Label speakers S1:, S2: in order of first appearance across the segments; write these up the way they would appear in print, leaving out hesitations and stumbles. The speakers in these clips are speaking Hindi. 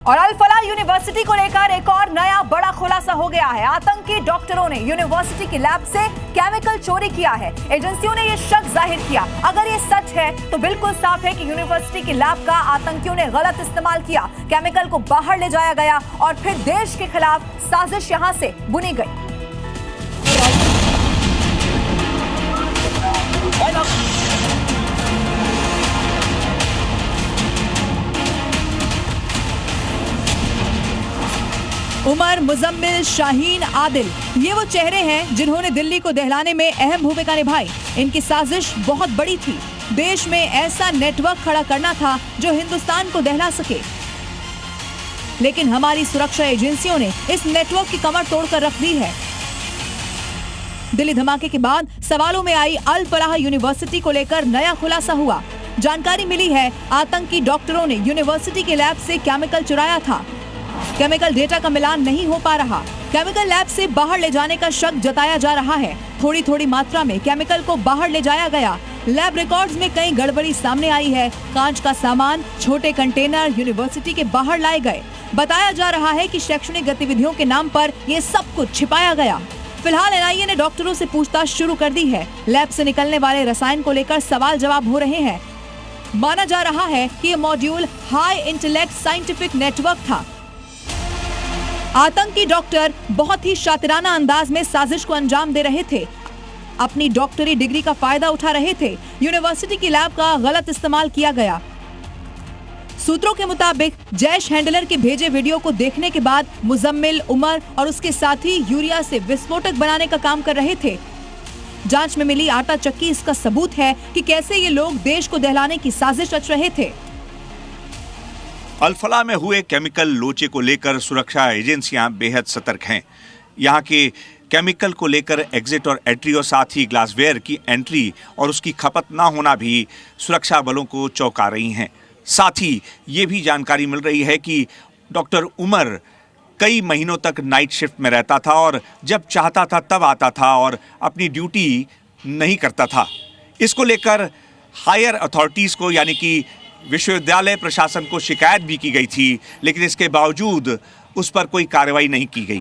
S1: और अल फलाह यूनिवर्सिटी को लेकर एक और नया बड़ा खुलासा हो गया है। आतंकी डॉक्टरों ने यूनिवर्सिटी की लैब से केमिकल चोरी किया है। एजेंसियों ने यह शक जाहिर किया। अगर ये सच है तो बिल्कुल साफ है कि यूनिवर्सिटी की लैब का आतंकियों ने गलत इस्तेमाल किया। केमिकल को बाहर ले जाया गया और फिर देश के खिलाफ साजिश यहां से बुनी गई। उमर, मुजम्मिल, शाहीन, आदिल, ये वो चेहरे हैं जिन्होंने दिल्ली को दहलाने में अहम भूमिका निभाई। इनकी साजिश बहुत बड़ी थी। देश में ऐसा नेटवर्क खड़ा करना था जो हिंदुस्तान को दहला सके, लेकिन हमारी सुरक्षा एजेंसियों ने इस नेटवर्क की कमर तोड़कर रख दी है। दिल्ली धमाके के बाद सवालों में आई अल फलाह यूनिवर्सिटी को लेकर नया खुलासा हुआ। जानकारी मिली है आतंकी डॉक्टरों ने यूनिवर्सिटी के लैब से केमिकल चुराया था। केमिकल डेटा का मिलान नहीं हो पा रहा। केमिकल लैब से बाहर ले जाने का शक जताया जा रहा है। थोड़ी थोड़ी मात्रा में केमिकल को बाहर ले जाया गया। लैब रिकॉर्ड्स में कई गड़बड़ी सामने आई है। कांच का सामान, छोटे कंटेनर यूनिवर्सिटी के बाहर लाए गए। बताया जा रहा है कि शैक्षणिक गतिविधियों के नाम पर ये सब कुछ छिपाया गया। फिलहाल एनआईए ने डॉक्टरों से पूछताछ शुरू कर दी है। लैब से निकलने वाले रसायन को लेकर सवाल जवाब हो रहे हैं। माना जा रहा है कि ये module high intellect scientific network था। आतंकी डॉक्टर बहुत ही शातिराना अंदाज में साजिश को अंजाम दे रहे थे। अपनी डॉक्टरी डिग्री का फायदा उठा रहे थे। यूनिवर्सिटी की लैब का गलत इस्तेमाल किया गया। सूत्रों के मुताबिक जैश हैंडलर के भेजे वीडियो को देखने के बाद मुजम्मिल, उमर और उसके साथी यूरिया से विस्फोटक बनाने का काम कर रहे थे। जांच में मिली आटा चक्की इसका सबूत है कि कैसे ये लोग देश को दहलाने की साजिश रच रहे थे।
S2: अल फलाह में हुए केमिकल लोचे को लेकर सुरक्षा एजेंसियां बेहद सतर्क हैं। यहाँ के केमिकल को लेकर एग्जिट और एंट्री और साथ ही ग्लासवेयर की एंट्री और उसकी खपत ना होना भी सुरक्षा बलों को चौंका रही हैं। साथ ही ये भी जानकारी मिल रही है कि डॉक्टर उमर कई महीनों तक नाइट शिफ्ट में रहता था और जब चाहता था तब आता था और अपनी ड्यूटी नहीं करता था। इसको लेकर हायर अथॉरिटीज़ को यानी कि विश्वविद्यालय प्रशासन को शिकायत भी की गई थी, लेकिन इसके बावजूद उस पर कोई कार्रवाई नहीं की गई।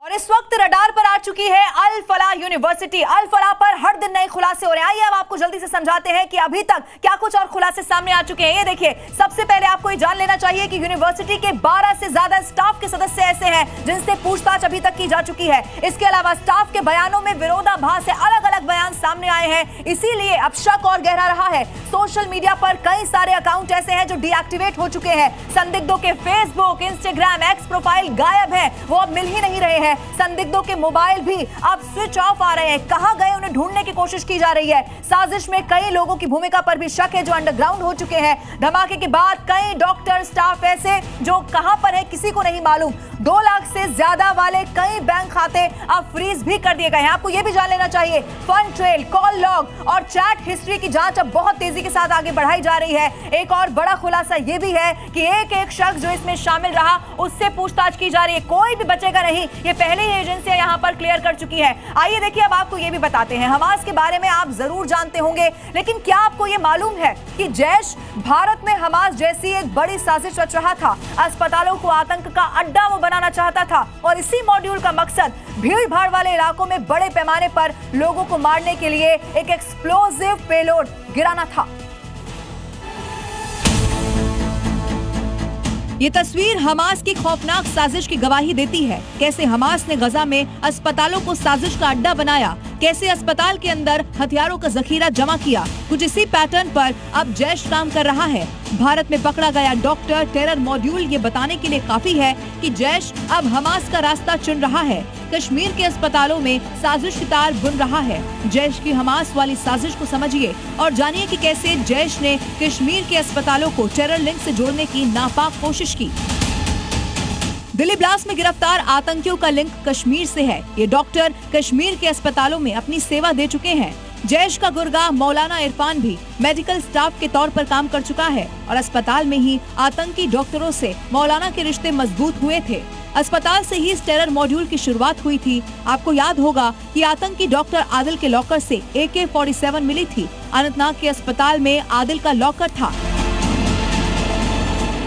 S1: और इस वक्त रडार पर आ चुकी है अल फलाह यूनिवर्सिटी। अल फलाह पर हर दिन नए खुलासे हो रहे हैं। आइए अब आपको जल्दी से समझाते हैं कि अभी तक क्या कुछ और खुलासे सामने आ चुके हैं। ये देखिए, सबसे पहले आपको ये जान लेना चाहिए कि यूनिवर्सिटी के 12 से ज्यादा स्टाफ के सदस्य ऐसे हैं जिनसे पूछताछ अभी तक की जा चुकी है। इसके अलावा स्टाफ के बयानों में विरोधाभास है, अलग अलग बयान सामने आए हैं। इसीलिए अब शक और गहरा रहा है। सोशल मीडिया पर कई सारे अकाउंट ऐसे हैं जो डीएक्टिवेट हो चुके हैं। संदिग्धों के फेसबुक, इंस्टाग्राम, एक्स प्रोफाइल गायब है, वो अब मिल ही नहीं रहे हैं। संदिग्धों के मोबाइल भी अब स्विच ऑफ आ रहे हैं। कहां गए उन्हें ढूंढने की कोशिश की जा रही है। साजिश में कई लोगों की भूमिका पर भी शक है जो अंडरग्राउंड हो चुके हैं। धमाके के बाद कई डॉक्टर, स्टाफ ऐसे जो कहां पर है किसी को नहीं मालूम। 2 लाख से ज्यादा वाले कई बैंक खाते अब फ्रीज भी कर दिए गए हैं। आपको यह भी जान लेना चाहिए, फंड ट्रेल, कॉल लॉग और चैट हिस्ट्री की जांच अब बहुत तेजी के साथ आगे बढ़ाई जा रही है। एक और बड़ा खुलासा यह भी है कि एक एक शख्स जो इसमें शामिल रहा उससे पूछताछ की जा रही है। कोई भी बचेगा नहीं, ये पहले ही एजेंसियां यहां पर क्लियर कर चुकी है। आइए देखिए, अब आपको यह भी बताते हैं। हमास के बारे में आप जरूर जानते होंगे, लेकिन क्या आपको यह मालूम है कि जैश भारत में हमास जैसी एक बड़ी साजिश रच रहा था। अस्पतालों को आतंक का अड्डा वो बनाना चाहता था और इसी मॉड्यूल का मकसद भीड़ भाड़ वाले इलाकों में बड़े पैमाने पर लोगों को मारने के लिए एक एक्सप्लोसिव पेलोड गिराना था। ये तस्वीर हमास की खौफनाक साजिश की गवाही देती है। कैसे हमास ने गजा में अस्पतालों को साजिश का अड्डा बनाया, कैसे अस्पताल के अंदर हथियारों का जखीरा जमा किया। कुछ इसी पैटर्न पर अब जैश काम कर रहा है। भारत में पकड़ा गया डॉक्टर, टेरर मॉड्यूल ये बताने के लिए काफी है कि जैश अब हमास का रास्ता चुन रहा है। कश्मीर के अस्पतालों में साजिश की तार बुन रहा है। जैश की हमास वाली साजिश को समझिए और जानिए कि कैसे जैश ने कश्मीर के अस्पतालों को टेरर लिंक से जोड़ने की नापाक कोशिश की। दिल्ली ब्लास्ट में गिरफ्तार आतंकियों का लिंक कश्मीर से है। ये डॉक्टर कश्मीर के अस्पतालों में अपनी सेवा दे चुके हैं। जैश का गुरगा मौलाना इरफान भी मेडिकल स्टाफ के तौर पर काम कर चुका है और अस्पताल में ही आतंकी डॉक्टरों से मौलाना के रिश्ते मजबूत हुए थे। अस्पताल से ही इस टेरर मॉड्यूल की शुरुआत हुई थी। आपको याद होगा कि आतंकी डॉक्टर आदिल के लॉकर से AK-47 मिली थी। अनंतनाग के अस्पताल में आदिल का लॉकर था।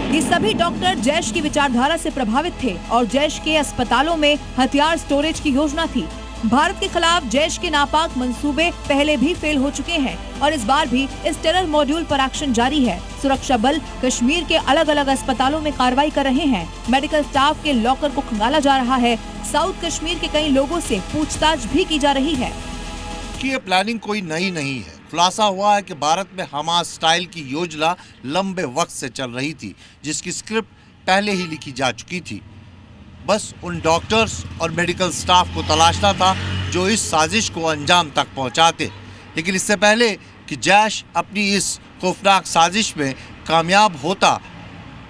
S1: ये सभी डॉक्टर जैश की विचारधारा से प्रभावित थे और जैश के अस्पतालों में हथियार स्टोरेज की योजना थी। भारत के खिलाफ जैश के नापाक मंसूबे पहले भी फेल हो चुके हैं और इस बार भी इस टेरर मॉड्यूल पर एक्शन जारी है। सुरक्षा बल कश्मीर के अलग अलग अस्पतालों में कार्रवाई कर रहे हैं। मेडिकल स्टाफ के लॉकर को खंगाला जा रहा है। साउथ कश्मीर के कई लोगों से पूछताछ भी की जा रही है।
S3: कि ये प्लानिंग कोई नई नहीं है। खुलासा हुआ है कि भारत में हमास स्टाइल की योजना लंबे वक्त से चल रही थी, जिसकी स्क्रिप्ट पहले ही लिखी जा चुकी थी। बस उन डॉक्टर्स और मेडिकल स्टाफ को तलाशना था जो इस साजिश को अंजाम तक पहुंचाते। लेकिन इससे पहले कि जैश अपनी इस खौफनाक साजिश में कामयाब होता,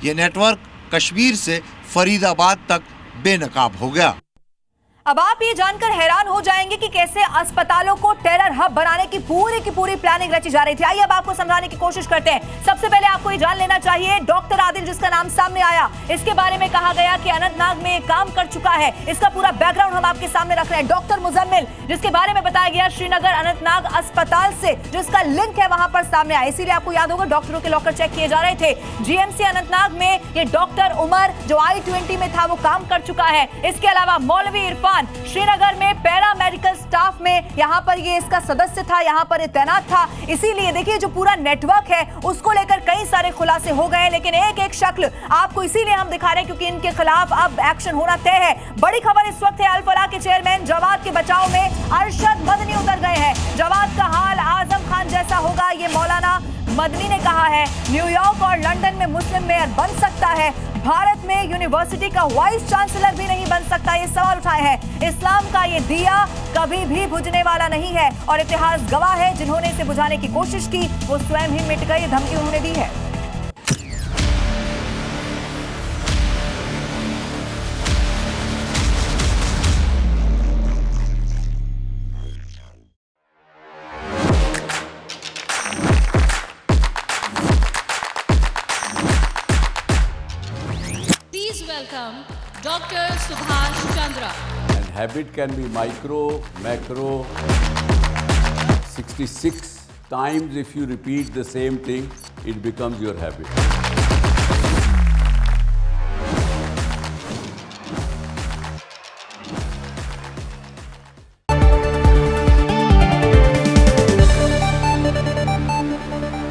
S3: ये नेटवर्क कश्मीर से फरीदाबाद तक बेनकाब हो गया।
S1: अब आप ये जानकर हैरान हो जाएंगे कि कैसे अस्पतालों को टेरर हब बनाने की पूरी प्लानिंग रची जा रही थी। आइए अब आपको समझाने की कोशिश करते हैं। सबसे पहले आपको ये जान लेना चाहिए, डॉक्टर आदिल जिसका नाम सामने आया, इसके बारे में कहा गया कि अनंतनाग में काम कर चुका है। इसका पूरा बैकग्राउंड हम आपके सामने रख रहे हैं। डॉक्टर मुजम्मिल जिसके बारे में बताया गया श्रीनगर अनंतनाग अस्पताल से जो इसका लिंक है वहां पर सामने आया। इसीलिए आपको याद होगा डॉक्टरों के लॉकर चेक किए जा रहे थे। जीएमसी अनंतनाग में ये डॉक्टर उमर जो I-20 में था वो काम कर चुका है। इसके अलावा मौलवी इरफान श्रीनगर में पैरा मेडिकल स्टाफ में यहाँ पर ये इसका सदस्य था, यहाँ पर ये तैनात था। इसीलिए देखिए जो पूरा नेटवर्क है उसको लेकर कई सारे खुलासे हो गए, लेकिन एक एक शक्ल आपको इसीलिए हम दिखा रहे हैं क्योंकि इनके खिलाफ अब एक्शन होना तय है। बड़ी खबर इस वक्त है, अल फलाह के चेयरमैन जवाद के बचाव में अरशद मदनी उतर गए हैं। जवाद का हाल आजम खान जैसा होगा, ये मौलाना मदनी ने कहा है। न्यूयॉर्क और लंदन में मुस्लिम मेयर बन सकता है, भारत में यूनिवर्सिटी का वाइस चांसलर भी नहीं बन सकता, ये सवाल उठाए हैं। इस्लाम का ये दिया कभी भी बुझने वाला नहीं है और इतिहास गवाह है, जिन्होंने इसे बुझाने की कोशिश की वो स्वयं ही मिट गए, ये धमकी उन्होंने दी है।
S4: Welcome Dr. Subhash Chandra.
S5: And habit can be micro, macro, 66 times if you repeat the same thing, it becomes your habit.